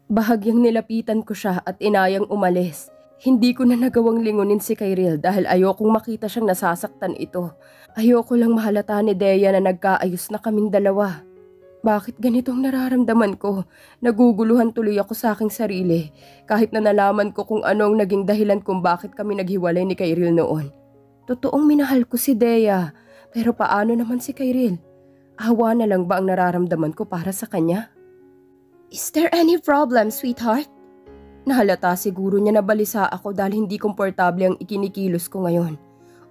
Bahagyang nilapitan ko siya at inayang umalis. Hindi ko na nagawang lingunin si Kyril dahil ayokong makita siyang nasasaktan ito. Ayoko lang mahalata ni Dea na nagkaayos na kaming dalawa. Bakit ganitong nararamdaman ko? Naguguluhan tuloy ako sa aking sarili kahit na nalaman ko kung ano ang naging dahilan kung bakit kami naghiwalay ni Kyril noon. Totoong minahal ko si Dea, pero paano naman si Kyril? Awa na lang ba ang nararamdaman ko para sa kanya? Is there any problem, sweetheart? Nahalata siguro niya na balisa ako dahil hindi komportable ang ikinikilos ko ngayon.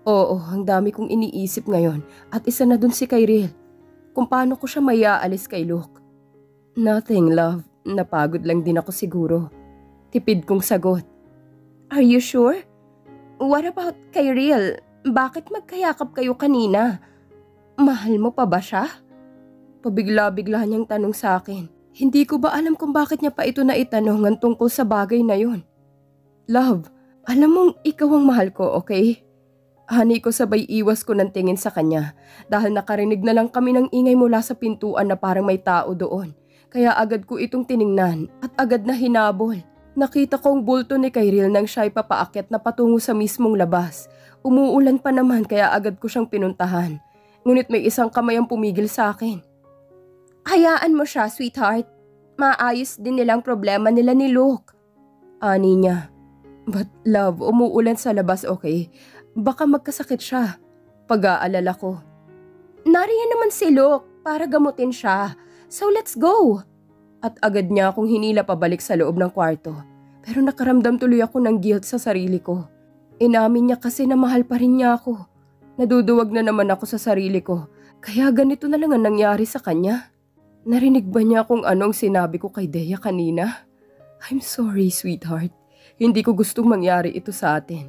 Oo, ang dami kong iniisip ngayon at isa na dun si Kyril. Kung paano ko siya maiaalis kay Luke. Nothing, love. Napagod lang din ako siguro. Tipid kong sagot. Are you sure? What about Kyril? Bakit magkayakap kayo kanina? Mahal mo pa ba siya? Pabigla-bigla niyang tanong sa akin. Hindi ko ba alam kung bakit niya pa ito naitanong ang tungkol sa bagay na yun? Love, alam mong ikaw ang mahal ko, okay? Hani ko sabay iwas ko ng tingin sa kanya dahil nakarinig na lang kami ng ingay mula sa pintuan na parang may tao doon. Kaya agad ko itong tiningnan at agad na hinabol. Nakita ko ang bulto ni Kyril nang siya'y papaakyat na patungo sa mismong labas. Umuulan pa naman kaya agad ko siyang pinuntahan. Ngunit may isang kamay ang pumigil sa akin. Hayaan mo siya, sweetheart. Maayos din nilang problema nila ni Luke. Ani niya. But love, umuulan sa labas, okay? Baka magkasakit siya. Pag-aalala ko. Nariyan naman si Luke para gamutin siya. So let's go. At agad niya akong hinila pabalik sa loob ng kwarto. Pero nakaramdam tuloy ako ng guilt sa sarili ko. Inamin niya kasi na mahal pa rin niya ako. Naduduwag na naman ako sa sarili ko. Kaya ganito na lang ang nangyari sa kanya. Narinig ba niya kung anong sinabi ko kay Dea kanina? I'm sorry, sweetheart. Hindi ko gustong mangyari ito sa atin.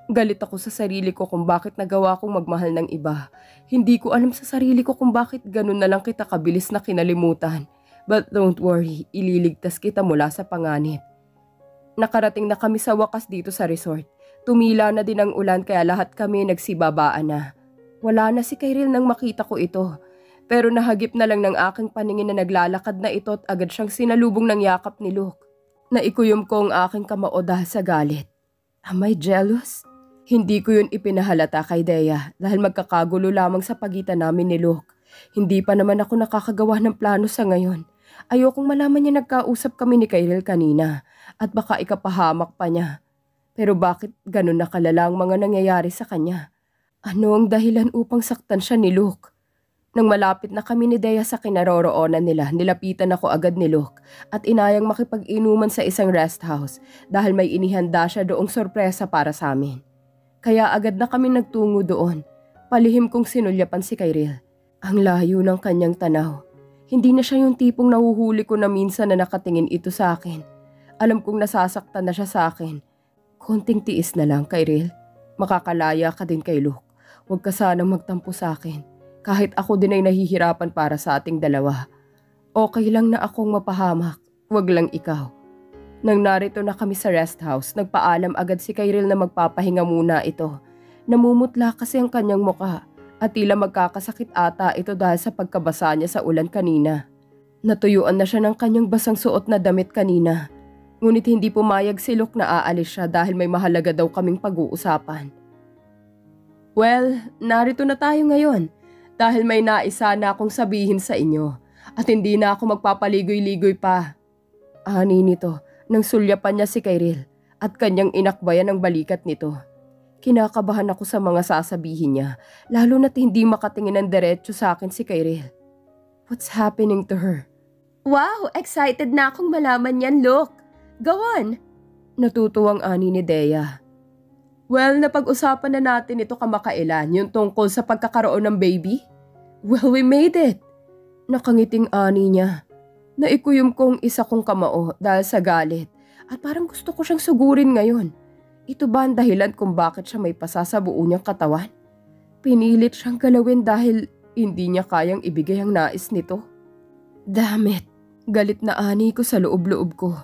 Galit ako sa sarili ko kung bakit nagawa kong magmahal ng iba. Hindi ko alam sa sarili ko kung bakit ganun na lang kita kabilis na kinalimutan. But don't worry, ililigtas kita mula sa panganib. Nakarating na kami sa wakas dito sa resort. Tumila na din ang ulan kaya lahat kami nagsibabaan na. Wala na si Kyril nang makita ko ito. Pero nahagip na lang ng aking paningin na naglalakad na ito at agad siyang sinalubong ng yakap ni Luke. Naikuyom ko ang aking kamao dahil sa galit. Am I jealous? Hindi ko yun ipinahalata kay Dea dahil magkakagulo lamang sa pagitan namin ni Luke. Hindi pa naman ako nakakagawa ng plano sa ngayon. Ayokong malaman niya nagkausap kami ni Kyril kanina at baka ikapahamak pa niya. Pero bakit ganun na kalala ang mga nangyayari sa kanya? Ano ang dahilan upang saktan siya ni Luke? Nang malapit na kami ni Dea sa kinaroroonan nila, nilapitan ako agad ni Luke at inayang makipag-inuman sa isang rest house dahil may inihanda siya doong sorpresa para sa amin. Kaya agad na kami nagtungo doon. Palihim kong sinulyapan si Kyril. Ang layo ng kanyang tanaw. Hindi na siya yung tipong nahuhuli ko na minsan na nakatingin ito sa akin. Alam kong nasasaktan na siya sa akin. Konting tiis na lang, Kyril. Makakalaya ka din kay Luke. Huwag ka sanang magtampo sa akin. Kahit ako din ay nahihirapan para sa ating dalawa. Okay lang na akong mapahamak. Huwag lang ikaw. Nang narito na kami sa rest house, nagpaalam agad si Kyril na magpapahinga muna ito. Namumutla kasi ang kanyang muka at tila magkakasakit ata ito dahil sa pagkabasa niya sa ulan kanina. Natuyuan na siya ng kanyang basang suot na damit kanina. Ngunit hindi pumayag si Luke na aalis siya dahil may mahalaga daw kaming pag-uusapan. Well, narito na tayo ngayon dahil may naisa na akong sabihin sa inyo at hindi na ako magpapaligoy-ligoy pa. Ani nito nang sulyapan niya si Kyril at kanyang inakbayan ang balikat nito. Kinakabahan ako sa mga sasabihin niya, lalo na't hindi makatingin ng diretso sa akin si Kyril. What's happening to her? Wow, excited na akong malaman yan, Luke. Go on. Natutuwang ani ni Dea. Well, napag-usapan na natin ito kamakailan, yung tungkol sa pagkakaroon ng baby. Well, we made it. Nakangiting ani niya. Naikuyom kong isa kong kamao dahil sa galit at parang gusto ko siyang sugurin ngayon. Ito ba ang dahilan kung bakit siya may pasa sa buo niyang katawan? Pinilit siyang galawin dahil hindi niya kayang ibigay ang nais nito. Damn it! Galit na ani ko sa loob-loob ko.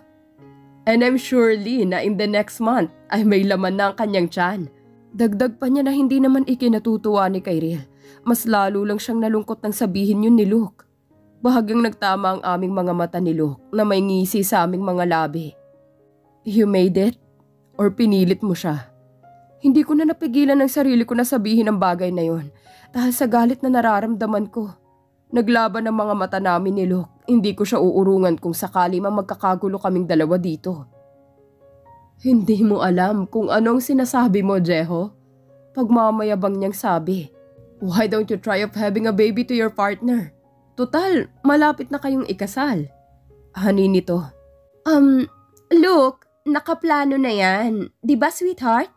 And I'm surely na in the next month ay may laman na ang kanyang tiyan. Dagdag pa niya na hindi naman ikinatutuwa ni Kyril. Mas lalo lang siyang nalungkot nang sabihin yun ni Luke. Bahagyang nagtama ang aming mga mata ni Luke na may ngisi sa aming mga labi. You made it? Or pinilit mo siya? Hindi ko na napigilan ang sarili ko na sabihin ang bagay na yon dahil sa galit na nararamdaman ko. Naglaban ang mga mata namin ni Luke. Hindi ko siya uurungan kung sakali mang magkakagulo kaming dalawa dito. Hindi mo alam kung anong sinasabi mo, Jeho? Pagmamayabang niyang sabi. Why don't you try of having a baby to your partner? Total, malapit na kayong ikasal. Hani nito. Luke, nakaplano na yan. Di ba, sweetheart?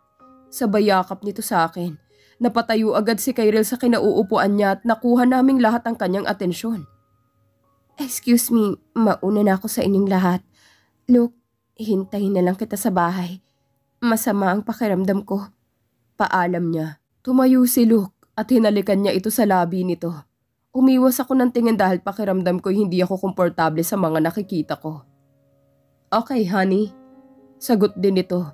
Sabay yakap nito sa akin. Napatayo agad si Kyril sa kinauupuan niya at nakuha naming lahat ang kanyang atensyon. Excuse me, mauna na ako sa inyong lahat. Luke, hintayin na lang kita sa bahay. Masama ang pakiramdam ko. Paalam niya. Tumayo si Luke at hinalikan niya ito sa labi nito. Umiwas ako ng tingin dahil pakiramdam ko hindi ako komportable sa mga nakikita ko. Okay, honey. Sagot din ito.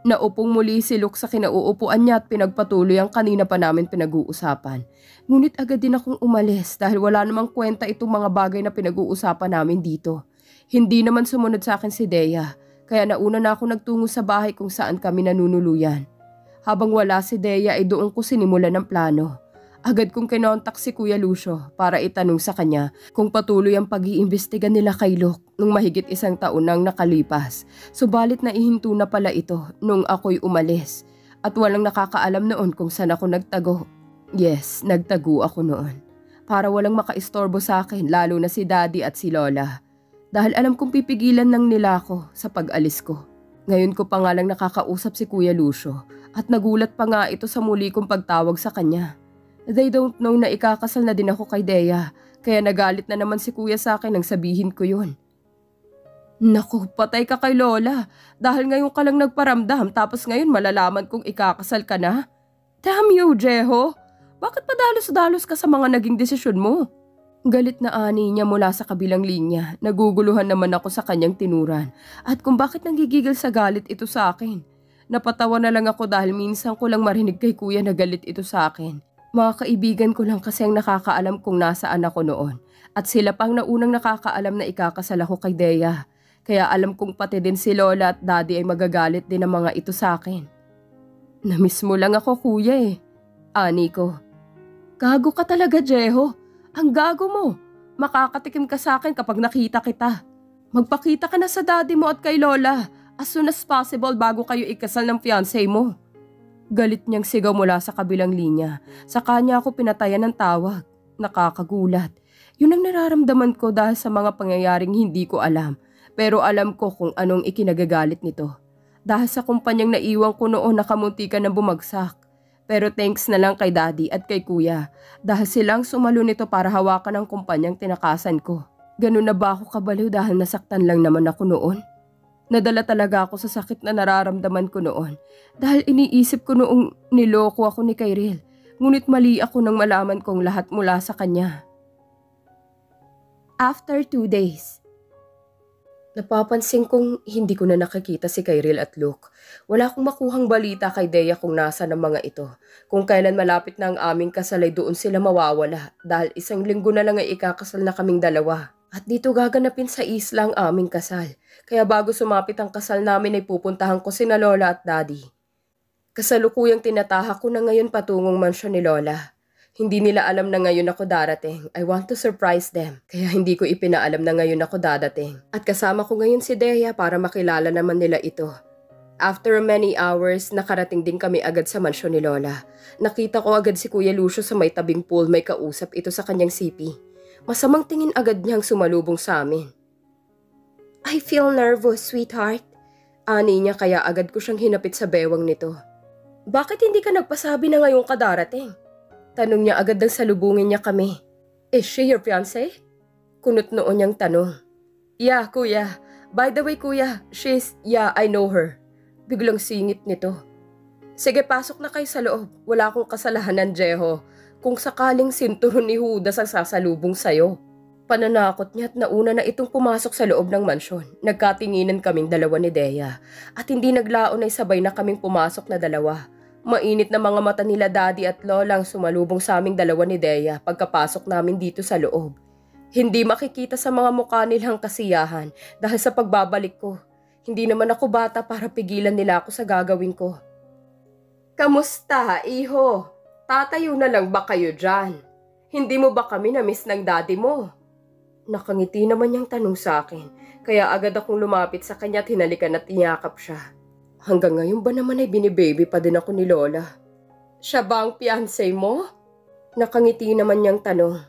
Naupong muli si Luke sa kinauupuan niya at pinagpatuloy ang kanina pa namin pinag-uusapan. Ngunit agad din akong umalis dahil wala namang kwenta itong mga bagay na pinag-uusapan namin dito. Hindi naman sumunod sa akin si Dea, kaya nauna na ako nagtungo sa bahay kung saan kami nanunuluyan. Habang wala si Dea ay doon ko sinimulan ng plano. Agad kong kinontak si Kuya Lucio para itanong sa kanya kung patuloy ang pag-iimbestiga nila kay Luke nung mahigit 1 taon nang nakalipas. Subalit naihinto na pala ito nung ako'y umalis at walang nakakaalam noon kung saan ako nagtago. Yes, nagtago ako noon. Para walang makaistorbo sa akin lalo na si Daddy at si Lola. Dahil alam kong pipigilan lang nila ako sa pag-alis ko. Ngayon ko pa nga lang nakakausap si Kuya Lucio at nagulat pa nga ito sa muli kong pagtawag sa kanya. They don't know na ikakasal na din ako kay Dea, kaya nagalit na naman si Kuya sa akin nang sabihin ko yun. Naku, patay ka kay Lola, dahil ngayon ka lang nagparamdam tapos ngayon malalaman kong ikakasal ka na? Damn you, Jeho! Bakit pa dalos-dalos ka sa mga naging desisyon mo? Galit na ani niya mula sa kabilang linya, naguguluhan naman ako sa kanyang tinuran at kung bakit nanggigigil sa galit ito sa akin. Napatawa na lang ako dahil minsan ko lang marinig kay Kuya na galit ito sa akin. Mga kaibigan ko lang kasi ang nakakaalam kung nasaan ako noon. At sila pang naunang nakakaalam na ikakasal ako kay Dea. Kaya alam kong pati din si Lola at Daddy ay magagalit din ng mga ito sa akin. Namiss mo lang ako, Kuya eh. Ani ko. Gago ka talaga, Jeho. Ang gago mo. Makakatikim ka sa akin kapag nakita kita. Magpakita ka na sa Daddy mo at kay Lola as soon as possible bago kayo ikasal ng fiancé mo. Galit niyang sigaw mula sa kabilang linya. Sa kanya ako pinatayan ng tawag. Nakakagulat. Yun ang nararamdaman ko dahil sa mga pangyayaring hindi ko alam. Pero alam ko kung anong ikinagagalit nito. Dahil sa kumpanyang naiwan ko noon nakamuntikan na bumagsak. Pero thanks na lang kay Daddy at kay Kuya. Dahil silang sumalo nito para hawakan ang kumpanyang tinakasan ko. Ganun na ba ako kabaliw dahil nasaktan lang naman ako noon? Nadala talaga ako sa sakit na nararamdaman ko noon dahil iniisip ko noong niloko ako ni Kyril. Ngunit mali ako nang malaman kong lahat mula sa kanya. After 2 days. Napapansin kong hindi ko na nakikita si Kyril at Luke. Wala akong makuhang balita kay Dea kung nasa ng mga ito. Kung kailan malapit na ang aming kasal ay doon sila mawawala dahil 1 linggo na lang ay ikakasal na kaming dalawa. At dito gaganapin sa isla ang aming kasal. Kaya bago sumapit ang kasal namin ay pupuntahan ko sina Lola at Daddy. Kasalukuyang tinatahak ko na ngayon patungong mansyon ni Lola. Hindi nila alam na ngayon ako darating. I want to surprise them. Kaya hindi ko ipinaalam na ngayon ako dadating. At kasama ko ngayon si Dea para makilala naman nila ito. After many hours, nakarating din kami agad sa mansyon ni Lola. Nakita ko agad si Kuya Lucio sa may tabing pool, may kausap ito sa kanyang sipi. Masamang tingin agad niyang sumalubong sa amin. I feel nervous, sweetheart. Ani niya kaya agad ko siyang hinapit sa bewang nito. Bakit hindi ka nagpasabi na ngayon ka darating? Tanong niya agad nang salubungin niya kami. Is she your fiancé? Kunot noon niyang tanong. Yeah, Kuya. By the way, Kuya, yeah, I know her. Biglang singit nito. Sige, pasok na kayo sa loob. Wala akong kasalanan, Jeho. Kung sakaling sinturon ni Judas ang sasalubong sa'yo. Pananakot niya at nauna na itong pumasok sa loob ng mansyon. Nagkatinginan kaming dalawa ni Dea. At hindi naglaon ay sabay na kaming pumasok na dalawa. Mainit na mga mata nila Daddy at Lola ang sumalubong sa aming dalawa ni Dea pagkapasok namin dito sa loob. Hindi makikita sa mga mukha nilang kasiyahan dahil sa pagbabalik ko. Hindi naman ako bata para pigilan nila ako sa gagawin ko. Kamusta, iho? Tatayo na lang ba kayo dyan? Hindi mo ba kami na-miss ng daddy mo? Nakangiti naman niyang tanong sa akin, kaya agad akong lumapit sa kanya at hinalikan at niyakap siya. Hanggang ngayon ba naman ay binibaby pa din ako ni Lola? Siya ba ang fiancé mo? Nakangiti naman niyang tanong.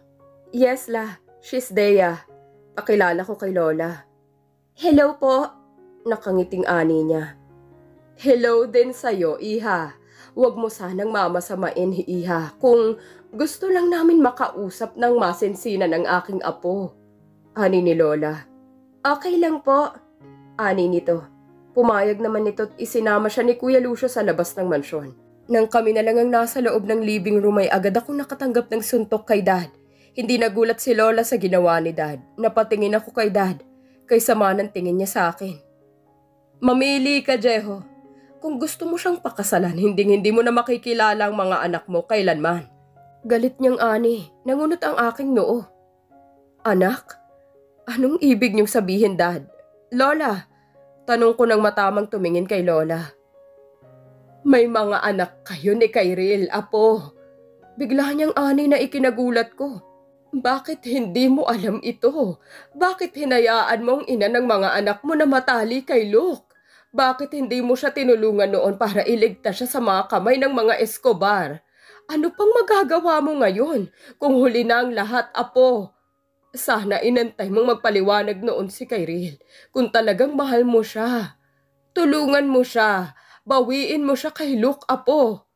Yes la, she's Dea. Pakilala ko kay Lola. Hello po, nakangiting ani niya. Hello din sa'yo, iha. Huwag mo sanang mamasamain, iha, kung gusto lang namin makausap ng masinsinan ng aking apo. Ani ni Lola. Okay lang po. Ani nito. Pumayag naman nito at isinama siya ni Kuya Lucio sa labas ng mansyon. Nang kami na lang ang nasa loob ng living room ay agad akong nakatanggap ng suntok kay Dad. Hindi nagulat si Lola sa ginawa ni Dad. Napatingin ako kay Dad. Kay sama ng tingin niya sa akin. Mamili ka, Jeho. Kung gusto mo siyang pakasalan, hindi mo na makikilala ang mga anak mo kailanman. Galit niyang ani. Nangunot ang aking noo. Anak? Anong ibig niyong sabihin, Dad? Lola, tanong ko ng matamang tumingin kay Lola. May mga anak kayo ni Kyril, apo. Bigla niyang ani na ikinagulat ko. Bakit hindi mo alam ito? Bakit hinayaan mo ang ina ng mga anak mo na matali kay Luke? Bakit hindi mo siya tinulungan noon para iligtas siya sa mga kamay ng mga Escobar? Ano pang magagawa mo ngayon kung huli na ang lahat, apo? Sana inantay mong magpaliwanag noon si Kyril kung talagang mahal mo siya. Tulungan mo siya. Bawiin mo siya kay Luke, apo.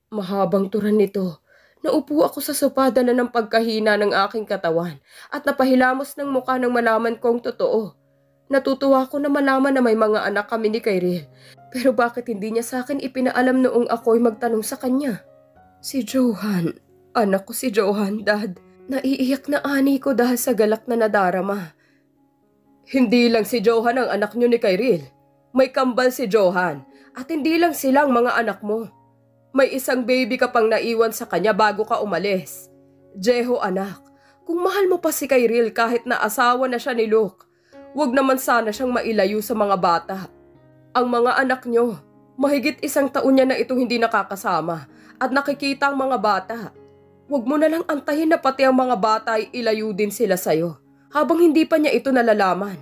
Mahabang turan nito. Naupo ako sa sopa dala ng pagkahina ng aking katawan at napahilamos ng mukha nang malaman kong totoo. Natutuwa ko na malaman na may mga anak kami ni Kyril. Pero bakit hindi niya sa akin ipinaalam noong ako'y magtanong sa kanya? Si Johan. Anak ko si Johan, Dad. Naiiyak na ani ko dahil sa galak na nadarama. Hindi lang si Johan ang anak niyo ni Kyril. May kambal si Johan. At hindi lang silang mga anak mo. May isang baby ka pang naiwan sa kanya bago ka umalis. Jeho, anak, kung mahal mo pa si Kyril kahit na asawa na siya ni Luke, huwag naman sana siyang mailayo sa mga bata. Ang mga anak nyo, mahigit 1 taon niya na itong hindi nakakasama at nakikita ang mga bata. Huwag mo na lang antahin na pati ang mga bata ay ilayo din sila sa'yo habang hindi pa niya ito nalalaman.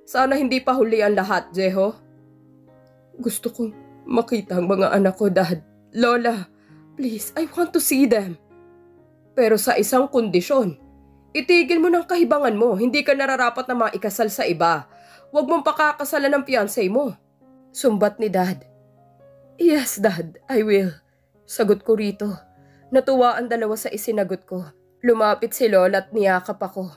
Sana hindi pa huli ang lahat, Jeho. Gusto kong makita ang mga anak ko, Dad. Lola, please, I want to see them. Pero sa isang kondisyon, itigil mo ng kahibangan mo, hindi ka nararapat na maikasal sa iba. Huwag mong pakakasalan ng fiancé mo. Sumbat ni Dad. Yes, Dad, I will. Sagot ko rito. Natuwa ang dalawa sa isinagot ko. Lumapit si Lola at niyakap ako.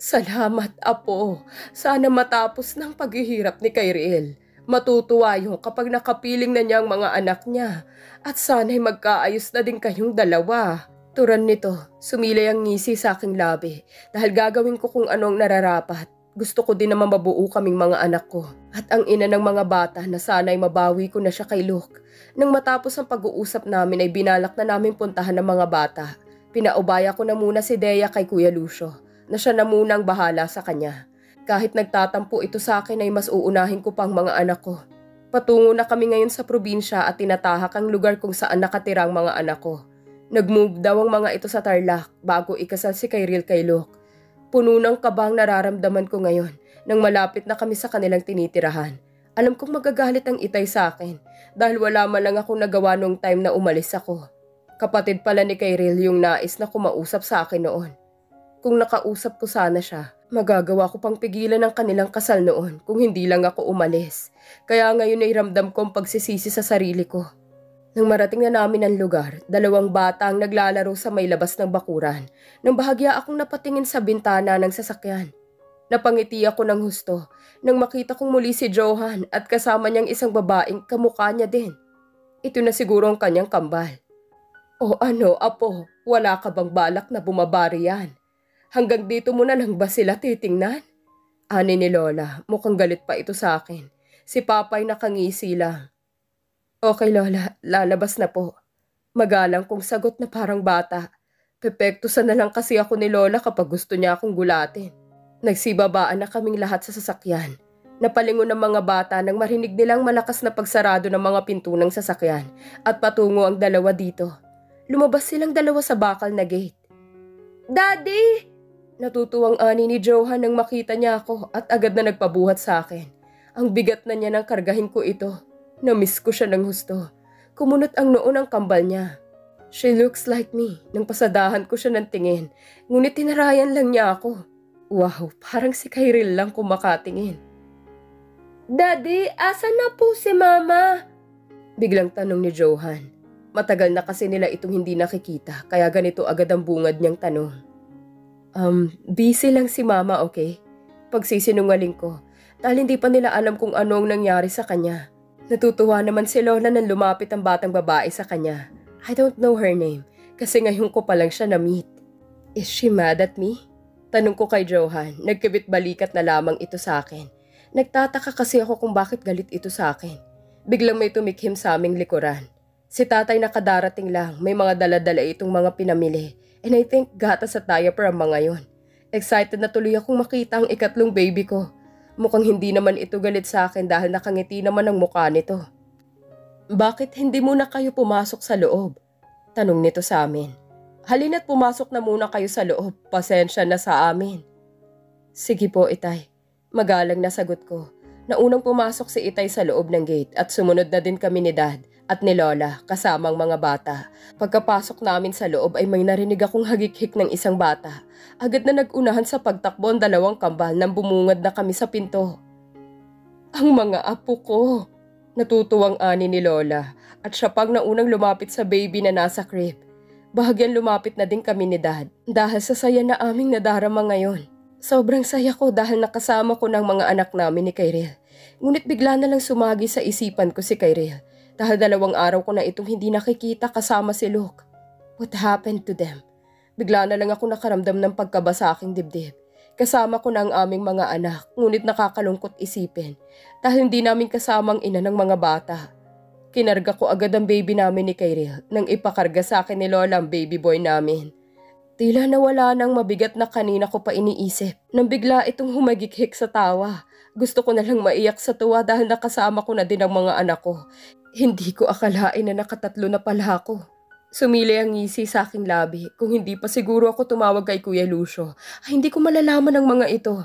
Salamat, apo. Sana matapos ng paghihirap ni Kyril. Matutuwa yung kapag nakapiling na niya ang mga anak niya at sana'y magkaayos na din kayong dalawa. Turan nito, sumilay ang ngisi sa aking labi dahil gagawin ko kung anong nararapat. Gusto ko din naman mabuo kaming mga anak ko at ang ina ng mga bata na sana'y mabawi ko na siya kay Luke. Nang matapos ang pag-uusap namin ay binalak na namin puntahan ng mga bata. Pinaubaya ko na muna si Dea kay Kuya Lucio na siya na munang bahala sa kanya. Kahit nagtatampo ito sa akin ay mas uunahin ko pang mga anak ko. Patungo na kami ngayon sa probinsya at tinatahak ang lugar kung saan nakatira ang mga anak ko. Nag-move daw ang mga ito sa Tarlac bago ikasal si Kyril kay Luke. Puno ng kabang nararamdaman ko ngayon nang malapit na kami sa kanilang tinitirahan. Alam kong magagalit ang itay sa akin dahil wala man lang akong nagawa nung time na umalis ako. Kapatid pala ni Kyril yung nais na kumausap sa akin noon. Kung nakausap ko sana siya, magagawa ko pang pigilan ang kanilang kasal noon kung hindi lang ako umalis. Kaya ngayon ay ramdam ko ang pagsisisi sa sarili ko. Nang marating na namin ang lugar, 2 bata ang naglalaro sa may labas ng bakuran. Nang bahagya akong napatingin sa bintana ng sasakyan. Napangiti ako ng husto nang makita kong muli si Johan at kasama niyang isang babaeng kamukha niya din. Ito na siguro ang kanyang kambal. O ano, apo, wala ka bang balak na bumabari yan? Hanggang dito mo na lang ba sila titingnan? Ani ni Lola, mukhang galit pa ito sa akin. Si Papay nakangisi lang. Okay, Lola, lalabas na po. Magalang kong sagot na parang bata. Pepektusan na lang kasi ako ni Lola kapag gusto niya akong gulatin. Nagsibabaan na kaming lahat sa sasakyan. Napalingon ng mga bata nang marinig nilang malakas na pagsarado ng mga pinto ng sasakyan at patungo ang dalawa dito. Lumabas silang dalawa sa bakal na gate. "Daddy!" Natutuwang ani ni Johan nang makita niya ako at agad na nagpabuhat sa akin. Ang bigat na niya nang kargahin ko ito. Namiss ko siya ng husto. Kumunot ang noo ng kambal niya. "She looks like me." Nang pasadahan ko siya ng tingin, ngunit tinarayan lang niya ako. Wow, parang si Kyril lang kumakatingin. "Daddy, asan na po si Mama?" Biglang tanong ni Johan. Matagal na kasi nila itong hindi nakikita, kaya ganito agad ang bungad niyang tanong. Busy lang si Mama, okay?" Pagsisinungaling ko, dahil hindi pa nila alam kung ano ang nangyari sa kanya. Natutuwa naman si Lola nang lumapit ang batang babae sa kanya. I don't know her name, kasi ngayon ko pa lang siya na-meet. "Is she mad at me?" Tanong ko kay Johan, nagkibit balikat na lamang ito sa akin. Nagtataka kasi ako kung bakit galit ito sa akin. Biglang may tumikhim sa aming likuran. Si tatay nakadarating lang, may mga dala-dala itong mga pinamili. And I think gatas at diaper ang mga yon. Excited na tuloy akong makita ang ikatlong baby ko. Mukhang hindi naman ito galit sa akin dahil nakangiti naman ang mukha nito. "Bakit hindi muna kayo pumasok sa loob?" Tanong nito sa amin. "Halina't pumasok na muna kayo sa loob, pasensya na sa amin." "Sige po, Itay." Magalang na sagot ko. Naunang pumasok si Itay sa loob ng gate at sumunod na din kami ni Dad at ni Lola kasamang mga bata. Pagkapasok namin sa loob ay may narinig akong hagikhik ng isang bata. Agad na nagunahan sa pagtakbo ang dalawang kambal nang bumungad na kami sa pinto. "Ang mga apo ko!" Natutuwang ani ni Lola at siya pang naunang lumapit sa baby na nasa crib. Bahagyan lumapit na din kami ni Dad dahil sa saya na aming nadarama ngayon. Sobrang saya ko dahil nakasama ko ng mga anak namin ni Kyril. Ngunit bigla na lang sumagi sa isipan ko si Kyril dahil 2 araw ko na itong hindi nakikita kasama si Luke. What happened to them? Bigla na lang ako nakaramdam ng pagkaba sa aking dibdib. Kasama ko na ang aming mga anak, ngunit nakakalungkot isipin dahil hindi namin kasama ang ina ng mga bata. Kinarga ko agad ang baby namin ni Kyril nang ipakarga sa akin ni Lola ang baby boy namin. Tila nawala ng mabigat na kanina ko pa iniisip nang bigla itong humagikhik sa tawa. Gusto ko na lang maiyak sa tuwa dahil nakasama ko na din ang mga anak ko. Hindi ko akalain na nakatatlo na pala ako. Sumili ang ngisi sa aking labi. Kung hindi pa siguro ako tumawag kay Kuya Lucio, ay hindi ko malalaman ang mga ito.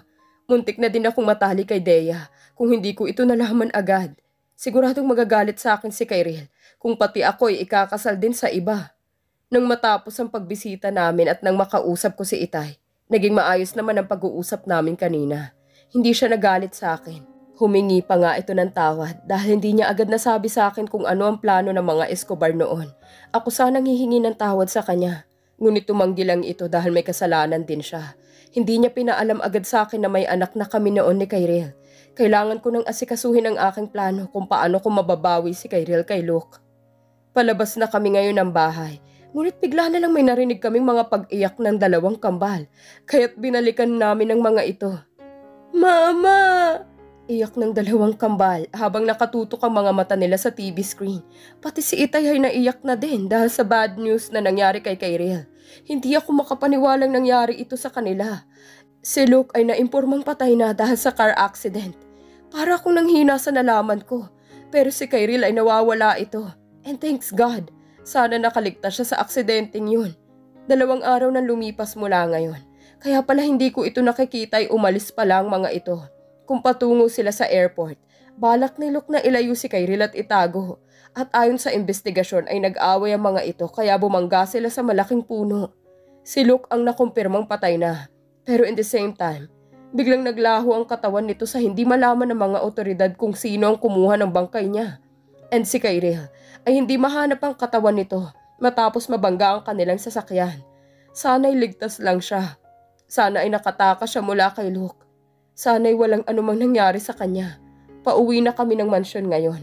Muntik na din akong matali kay Dea kung hindi ko ito nalaman agad. Siguradong magagalit sa akin si Kyril kung pati ako ay ikakasal din sa iba. Nang matapos ang pagbisita namin at nang makausap ko si Itay, naging maayos naman ang pag-uusap namin kanina. Hindi siya nagalit sa akin. Humingi pa nga ito ng tawad dahil hindi niya agad nasabi sa akin kung ano ang plano ng mga Escobar noon. Ako sanang hihingi ng tawad sa kanya. Ngunit tumanggi lang ito dahil may kasalanan din siya. Hindi niya pinaalam agad sa akin na may anak na kami noon ni Kyril. Kailangan ko nang asikasuhin ang aking plano kung paano ko mababawi si Kyril kay Luke. Palabas na kami ngayon ng bahay. Ngunit bigla na lang may narinig kaming mga pag-iyak ng 2 kambal. Kaya't binalikan namin ang mga ito. "Mama!" Iyak ng 2 kambal habang nakatutok ang mga mata nila sa TV screen. Pati si Itay ay naiyak na din dahil sa bad news na nangyari kay Kyril. Hindi ako makapaniwalang nangyari ito sa kanila. Si Luke ay naimpurmang patay na dahil sa car accident. Para akong nanghina sa nalaman ko. Pero si Kyril ay nawawala ito. And thanks God. Sana nakaligtas siya sa aksidenteng yun. 2 araw na lumipas mula ngayon. Kaya pala hindi ko ito nakikita ay umalis pa lang mga ito. Kung patungo sila sa airport, balak ni Luke na ilayo si Kyril at itago. At ayon sa investigasyon ay nag-away ang mga ito kaya bumangga sila sa malaking puno. Si Luke ang nakumpirmang patay na. Pero in the same time, biglang naglaho ang katawan nito sa hindi malaman ng mga otoridad kung sino ang kumuha ng bangkay niya. And si Kyril ay hindi mahanap ang katawan nito matapos mabangga ang kanilang sasakyan. Sana'y ligtas lang siya. Sana ay nakatakas siya mula kay Luke. Sana'y walang anumang nangyari sa kanya. Pauwi na kami ng mansyon ngayon.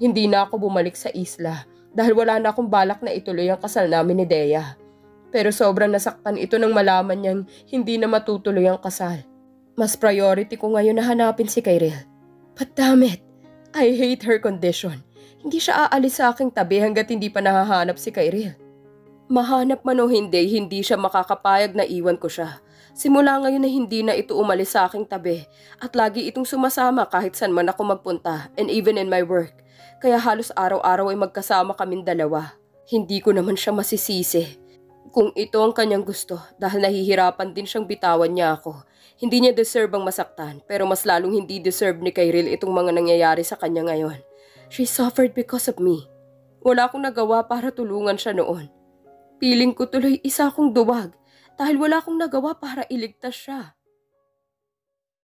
Hindi na ako bumalik sa isla dahil wala na akong balak na ituloy ang kasal namin ni Dea. Pero sobrang nasaktan ito nang malaman niyang hindi na matutuloy ang kasal. Mas priority ko ngayon na hanapin si Kyril. But damn it, I hate her condition. Hindi siya aalis sa aking tabi hanggat hindi pa nahahanap si Kyril. Mahanap man o hindi, hindi siya makakapayag na iwan ko siya. Simula ngayon na hindi na ito umalis sa aking tabi at lagi itong sumasama kahit saan man ako magpunta and even in my work. Kaya halos araw-araw ay magkasama kaming dalawa. Hindi ko naman siya masisisi kung ito ang kanyang gusto dahil nahihirapan din siyang bitawan niya ako. Hindi niya deserve ang masaktan pero mas lalong hindi deserve ni Kyril itong mga nangyayari sa kanya ngayon. She suffered because of me. Wala akong nagawa para tulungan siya noon. Piling ko tuloy isa akong duwag dahil wala akong nagawa para iligtas siya.